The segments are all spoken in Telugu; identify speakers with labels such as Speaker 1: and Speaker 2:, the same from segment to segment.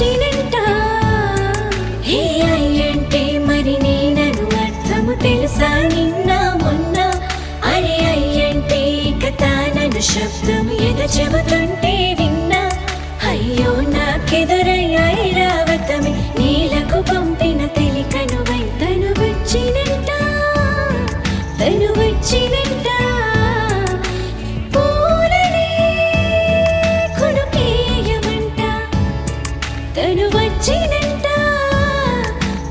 Speaker 1: వచ్చినంట హే అయ్యంటే మరి నేనను అర్థము తెలుసా నిన్న మొన్న అరే అయ్యంటే ఇక తానను శబ్దము ఎద చెబుతుంటే విన్నా అయ్యో నాకెదురయ్యాయి రావతమే నీలకు పంపిన తెలికనువై తను వచ్చినంట తను వచ్చినంట తను వచ్చినంట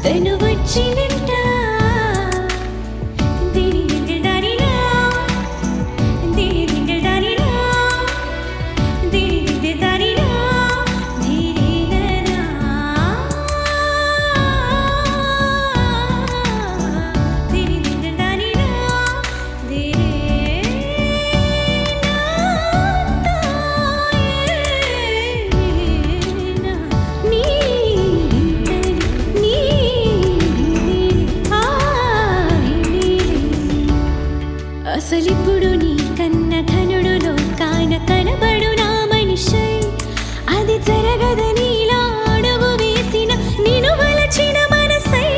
Speaker 1: తను వచ్చినంట దిరి దిరి దారినా దిరి దిరి దారినా దిరి దిరి దారినా దిరిదనా దిరి దిరి దారినా దిరి అసలిప్పుడు నీ కన్న ఘనుడులో కాన కనబడు నా మనిషై అది జరగదనిలా అడుగు వేసిన నిను వలచిన మనసై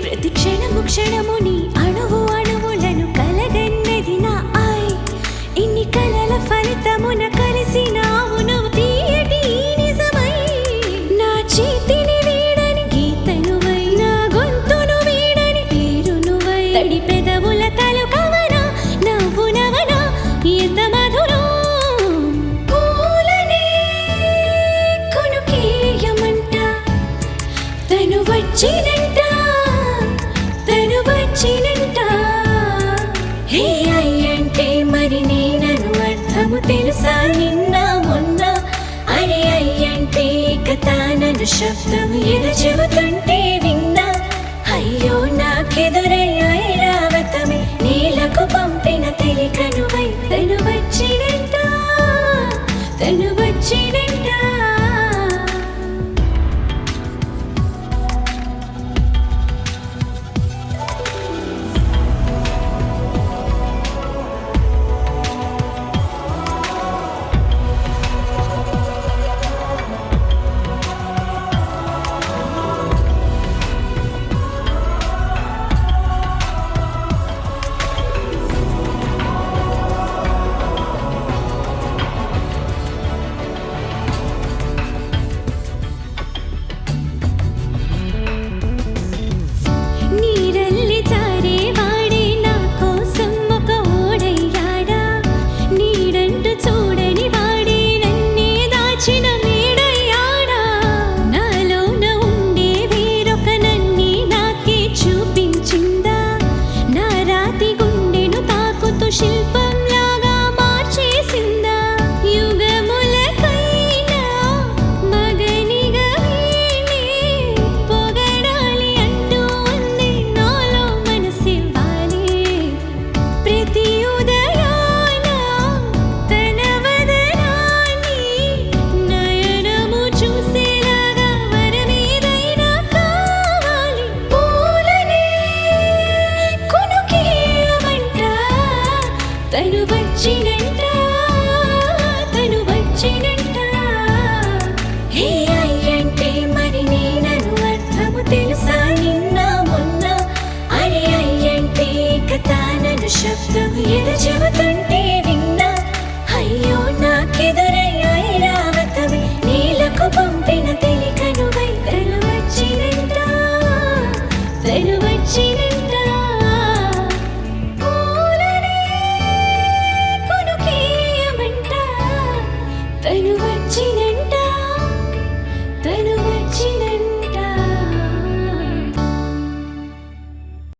Speaker 1: ప్రతి క్షణము క్షణము నీ అణువు అణువులను కలగన్నది నా ఆయ్ ఇన్ని కలల ఫలితమున కలిసినావు నువ్వు తీయటి నిజమై నా చేతిని వీడని గీతనువై నా గొంతును వీడని పేరు నువ్వై తడి పెదవుల తలుకవనా నవ్వునవనా ఎంత మధురం పూలనే కొనుకేయమంట తను వచ్చినంట తను వచ్చినంట హే అయ్యంటే మరి నేనను అర్థము తెలుసా నిన్న మొన్న అరే అయ్యంటే ఇక తానను శబ్దము ఎద చెబుతుంటే విన్నా అయ్యో నాకెదురయ్యాయి రావతమే నీలకు పంపిన తెలికనువై తను వచ్చినంట తను వచ్చినంట